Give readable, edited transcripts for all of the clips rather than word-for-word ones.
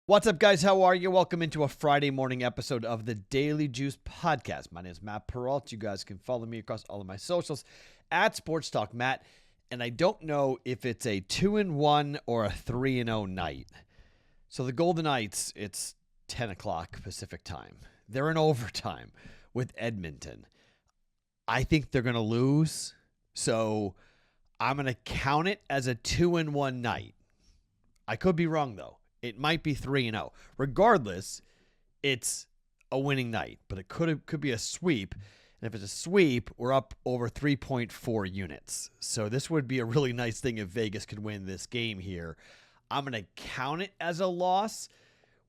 What's up, guys? How are you? Welcome into a Friday morning episode of the Daily Juice Podcast. My name is Matt Perrault. You guys can follow me across all of my socials at Sports Talk Matt. And I don't know if it's a 2-1 or a 3-0 night. So the Golden Knights, it's 10 o'clock Pacific time. They're in overtime with Edmonton. I think they're going to lose. So I'm going to count it as a 2-1 night. I could be wrong, though. It might be 3-0. Regardless, it's a winning night, but it could be a sweep. And if it's a sweep, we're up over 3.4 units. So this would be a really nice thing if Vegas could win this game here. I'm going to count it as a loss.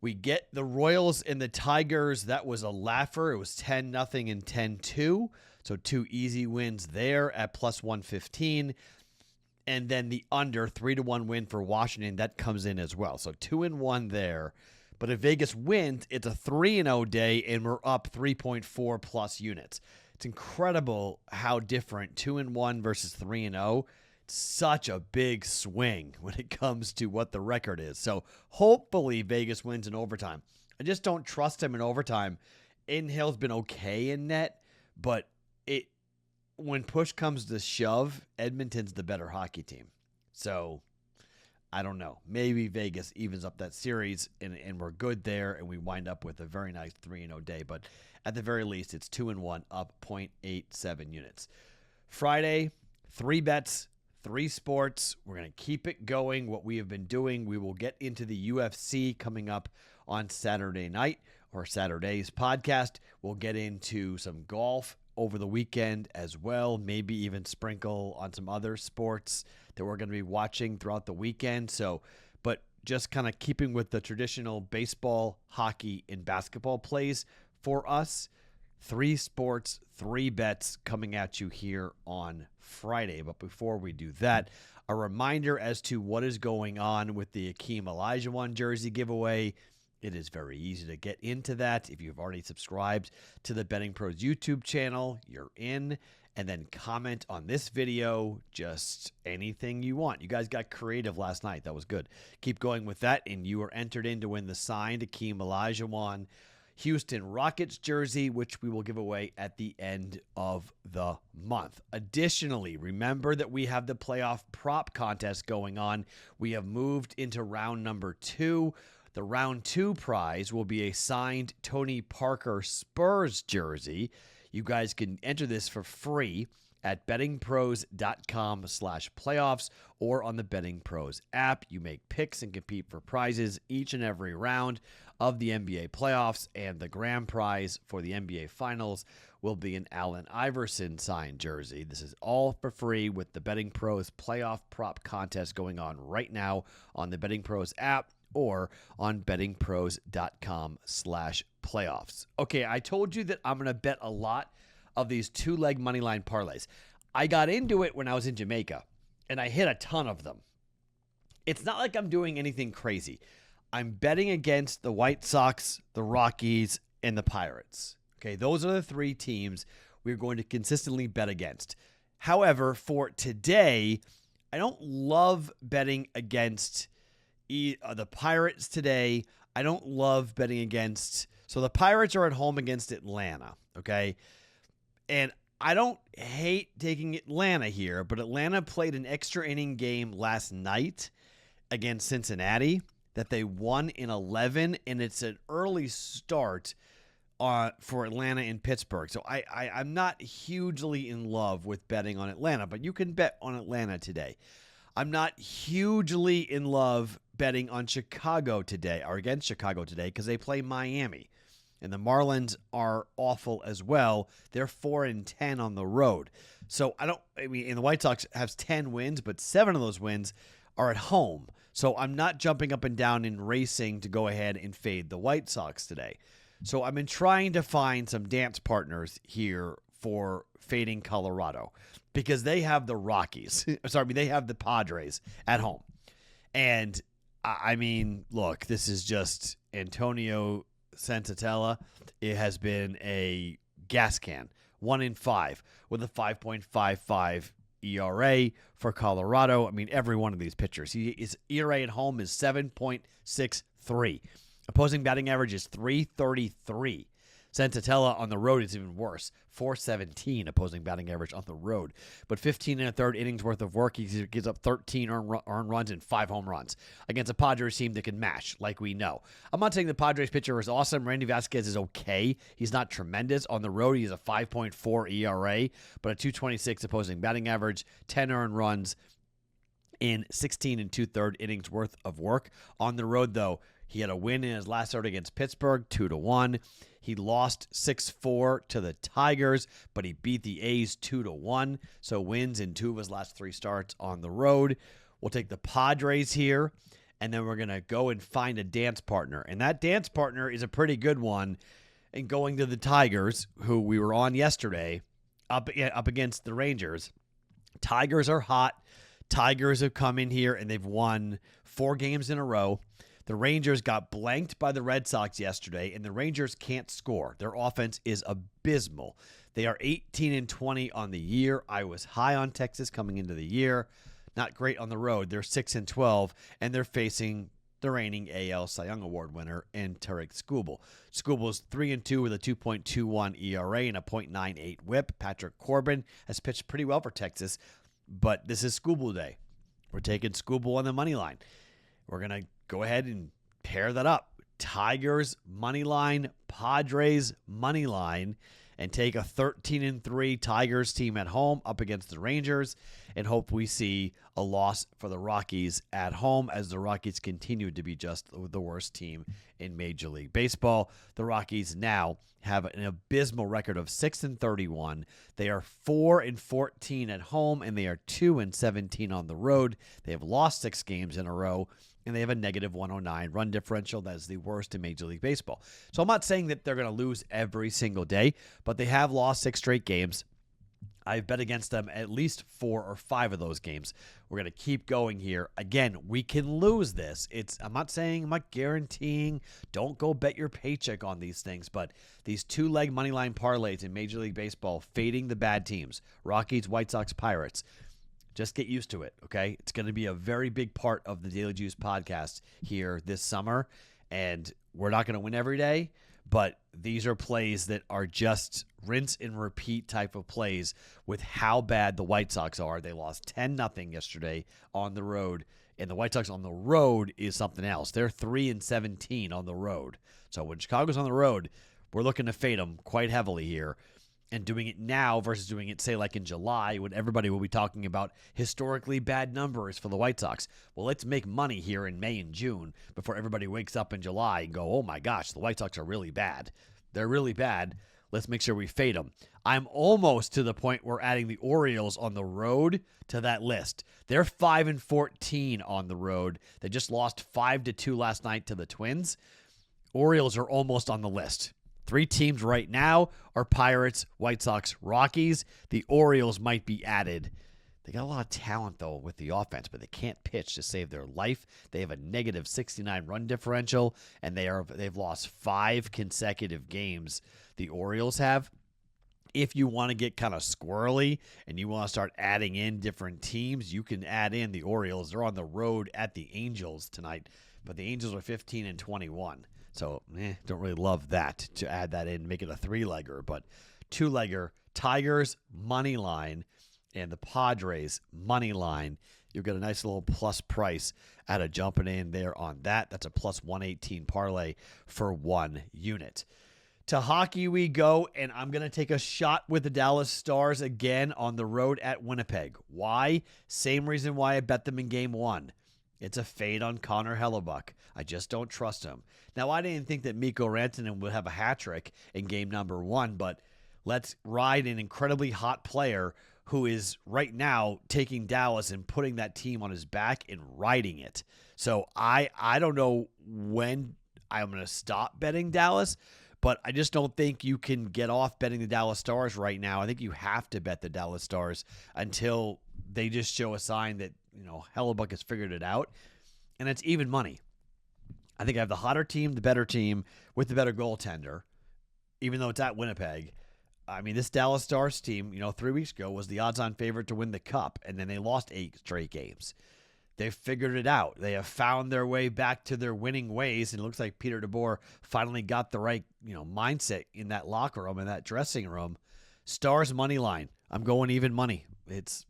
We get the Royals and the Tigers. That was a laugher. It was 10-0 and 10-2. So two easy wins there at plus 115. And then the under 3-1 win for Washington, that comes in as well. So 2-1 there. But if Vegas wins, it's a 3-0 day, and we're up 3.4 plus units. It's incredible how different 2-1 versus 3-0. It's such a big swing when it comes to what the record is. So hopefully Vegas wins in overtime. I just don't trust him in overtime. Aiden Hill's been okay in net, but when push comes to shove, Edmonton's the better hockey team. So, I don't know. Maybe Vegas evens up that series, and we're good there, and we wind up with a very nice 3-0 day. But at the very least, it's 2-1, up 0.87 units. Friday, 3 bets, 3 sports. We're going to keep it going, what we have been doing. We will get into the UFC coming up on Saturday night, or Saturday's podcast. We'll get into some golf over the weekend as well, maybe even sprinkle on some other sports that we're going to be watching throughout the weekend. So, but just kind of keeping with the traditional baseball, hockey, and basketball plays for us. 3 sports, 3 bets coming at you here on Friday. But before we do that, a reminder as to what is going on with the Akeem Olajuwon jersey giveaway. It is very easy to get into that. If you've already subscribed to the BettingPros YouTube channel, you're in. And then comment on this video, just anything you want. You guys got creative last night. That was good. Keep going with that, and you are entered in to win the signed Akeem Olajuwon Houston Rockets jersey, which we will give away at the end of the month. Additionally, remember that we have the playoff prop contest going on. We have moved into round number 2. The round 2 prize will be a signed Tony Parker Spurs jersey. You guys can enter this for free at bettingpros.com/playoffs or on the Betting Pros app. You make picks and compete for prizes each and every round of the NBA playoffs, and the grand prize for the NBA Finals will be an Allen Iverson signed jersey. This is all for free with the Betting Pros playoff prop contest going on right now on the Betting Pros app or on bettingpros.com/playoffs. Okay, I told you that I'm going to bet a lot of these 2-leg moneyline parlays. I got into it when I was in Jamaica, and I hit a ton of them. It's not like I'm doing anything crazy. I'm betting against the White Sox, the Rockies, and the Pirates. Okay, those are the 3 teams we're going to consistently bet against. However, for today, I don't love betting against the Pirates today. I don't love betting against. So the Pirates are at home against Atlanta, okay? And I don't hate taking Atlanta here, but Atlanta played an extra inning game last night against Cincinnati that they won in 11, and it's an early start for Atlanta and Pittsburgh. So I'm not hugely in love with betting on Atlanta, but you can bet on Atlanta today. I'm not hugely in love betting on Chicago today or against Chicago today because they play Miami. And the Marlins are awful as well. They're 4-10 on the road. So and the White Sox have 10 wins, but 7 of those wins are at home. So I'm not jumping up and down and racing to go ahead and fade the White Sox today. So I've been trying to find some dance partners here for fading Colorado because they have the Rockies. They have the Padres at home. And I mean, look, this is just Antonio Sensatella. It has been a gas can, 1-5 with a 5.55 ERA for Colorado. I mean, every one of these pitchers. His ERA at home is 7.63. Opposing batting average is 333. Sensatella on the road is even worse. 417 opposing batting average on the road. But 15 and a third innings worth of work. He gives up 13 earned runs and 5 home runs against a Padres team that can mash, like we know. I'm not saying the Padres pitcher is awesome. Randy Vasquez is okay. He's not tremendous. On the road, he has a 5.4 ERA, but a 226 opposing batting average, 10 earned runs in 16 and two-third innings worth of work. On the road, though, he had a win in his last start against Pittsburgh, 2-1. He lost 6-4 to the Tigers, but he beat the A's 2-1. So wins in 2 of his last 3 starts on the road. We'll take the Padres here, and then we're going to go and find a dance partner. And that dance partner is a pretty good one. And going to the Tigers, who we were on yesterday, up against the Rangers. Tigers are hot. Tigers have come in here, and they've won 4 games in a row. The Rangers got blanked by the Red Sox yesterday, and the Rangers can't score. Their offense is abysmal. They are 18-20 on the year. I was high on Texas coming into the year. Not great on the road. They're 6-12, and they're facing the reigning AL Cy Young Award winner in Tarik Skubal. Skubal's 3-2 with a 2.21 ERA and a .98 WHIP. Patrick Corbin has pitched pretty well for Texas, but this is Skubal day. We're taking Skubal on the money line. We're going to go ahead and pair that up. Tigers money line, Padres money line, and take a 13-3 Tigers team at home up against the Rangers, and hope we see a loss for the Rockies at home, as the Rockies continue to be just the worst team in Major League Baseball. The Rockies now have an abysmal record of 6-31. They are 4-14 at home, and they are 2-17 on the road. They have lost 6 games in a row, and they have a negative 109 run differential. That is the worst in Major League Baseball. So I'm not saying that they're going to lose every single day, but they have lost 6 straight games. I've bet against them at least 4 or 5 of those games. We're going to keep going here. Again, we can lose this. I'm not guaranteeing. Don't go bet your paycheck on these things, but these 2-leg moneyline parlays in Major League Baseball, fading the bad teams, Rockies, White Sox, Pirates. Just get used to it, okay? It's going to be a very big part of the Daily Juice podcast here this summer, and we're not going to win every day, but these are plays that are just rinse and repeat type of plays with how bad the White Sox are. They lost 10-0 yesterday on the road, and the White Sox on the road is something else. They're 3-17 on the road. So when Chicago's on the road, we're looking to fade them quite heavily here. And doing it now versus doing it, say, like in July, when everybody will be talking about historically bad numbers for the White Sox. Well, let's make money here in May and June before everybody wakes up in July and go, oh my gosh, the White Sox are really bad. They're really bad. Let's make sure we fade them. I'm almost to the point where adding the Orioles on the road to that list. They're 5-14 on the road. They just lost 5-2 last night to the Twins. Orioles are almost on the list. 3 teams right now are Pirates, White Sox, Rockies. The Orioles might be added. They got a lot of talent, though, with the offense, but they can't pitch to save their life. They have a negative 69 run differential, and they've lost 5 consecutive games. The Orioles have. If you want to get kind of squirrely and you want to start adding in different teams, you can add in the Orioles. They're on the road at the Angels tonight, but the Angels are 15-21. So, don't really love that to add that in, make it a 3-legger, but 2-legger, Tigers money line and the Padres money line. You'll get a nice little plus price out of jumping in there on that. That's a plus 118 parlay for 1 unit. To hockey we go, and I'm going to take a shot with the Dallas Stars again on the road at Winnipeg. Why? Same reason why I bet them in Game 1. It's a fade on Connor Hellebuck. I just don't trust him. Now, I didn't think that Mikko Rantanen would have a hat trick in game number 1, but let's ride an incredibly hot player who is right now taking Dallas and putting that team on his back and riding it. So I don't know when I'm going to stop betting Dallas, but I just don't think you can get off betting the Dallas Stars right now. I think you have to bet the Dallas Stars until they just show a sign that, Hellebuck has figured it out, and it's even money. I think I have the hotter team, the better team, with the better goaltender, even though it's at Winnipeg. I mean, this Dallas Stars team, 3 weeks ago was the odds-on favorite to win the Cup, and then they lost 8 straight games. They've figured it out. They have found their way back to their winning ways, and it looks like Peter DeBoer finally got the right, mindset in that locker room, in that dressing room. Stars money line. I'm going even money. It's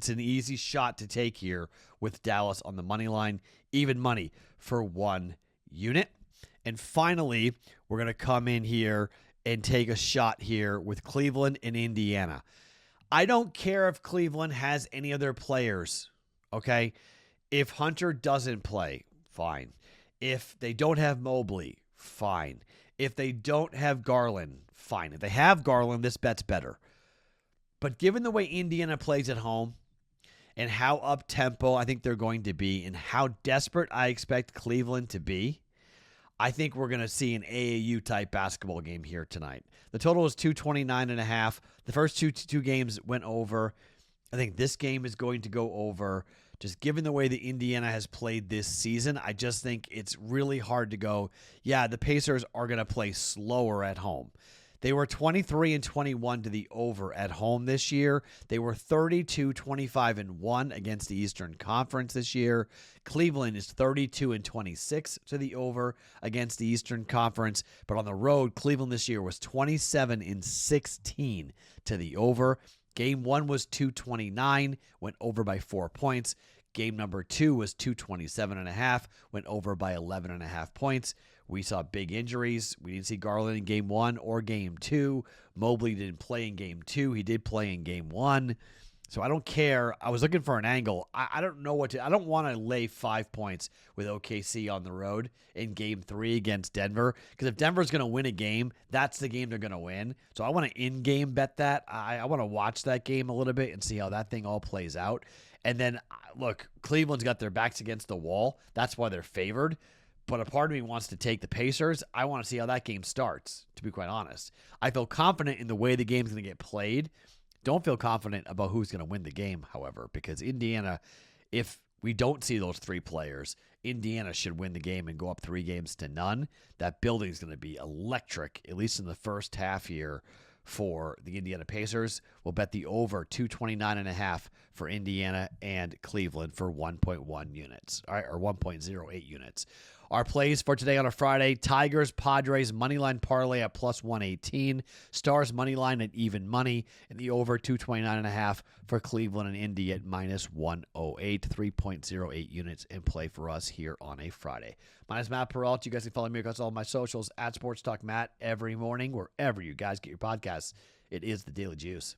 an easy shot to take here with Dallas on the money line. Even money for 1 unit. And finally, we're going to come in here and take a shot here with Cleveland and Indiana. I don't care if Cleveland has any other players, okay? If Hunter doesn't play, fine. If they don't have Mobley, fine. If they don't have Garland, fine. If they have Garland, this bet's better. But given the way Indiana plays at home and how up-tempo I think they're going to be and how desperate I expect Cleveland to be, I think we're going to see an AAU-type basketball game here tonight. The total is 229.5. The first two games went over. I think this game is going to go over. Just given the way the Indiana has played this season, I just think it's really hard to go, yeah, the Pacers are going to play slower at home. They were 23-21 to the over at home this year. They were 32-25-1 against the Eastern Conference this year. Cleveland is 32-26 to the over against the Eastern Conference. But on the road, Cleveland this year was 27-16 to the over. Game 1 was 229, went over by 4 points. Game number 2 was 227.5, went over by 11.5 points. We saw big injuries. We didn't see Garland in Game 1 or Game 2. Mobley didn't play in Game 2. He did play in Game 1. So I don't care. I was looking for an angle. I don't know what to. I don't want to lay 5 points with OKC on the road in Game 3 against Denver, because if Denver's going to win a game, that's the game they're going to win. So I want to in-game bet that. I want to watch that game a little bit and see how that thing all plays out. And then, look, Cleveland's got their backs against the wall. That's why they're favored. But a part of me wants to take the Pacers. I want to see how that game starts, to be quite honest. I feel confident in the way the game's going to get played. Don't feel confident about who's going to win the game, however, because Indiana, if we don't see those 3 players, Indiana should win the game and go up 3-0. That building's going to be electric, at least in the first half here for the Indiana Pacers. We'll bet the over 229.5 for Indiana and Cleveland for 1.1 units, all right, or 1.08 units. Our plays for today on a Friday: Tigers, Padres, moneyline parlay at plus 118. Stars moneyline at even money. And the over 229.5 for Cleveland and Indy at minus 108. 3.08 units in play for us here on a Friday. My name is Matt Perrault. You guys can follow me across all my socials at Sports Talk Matt every morning, wherever you guys get your podcasts. It is the Daily Juice.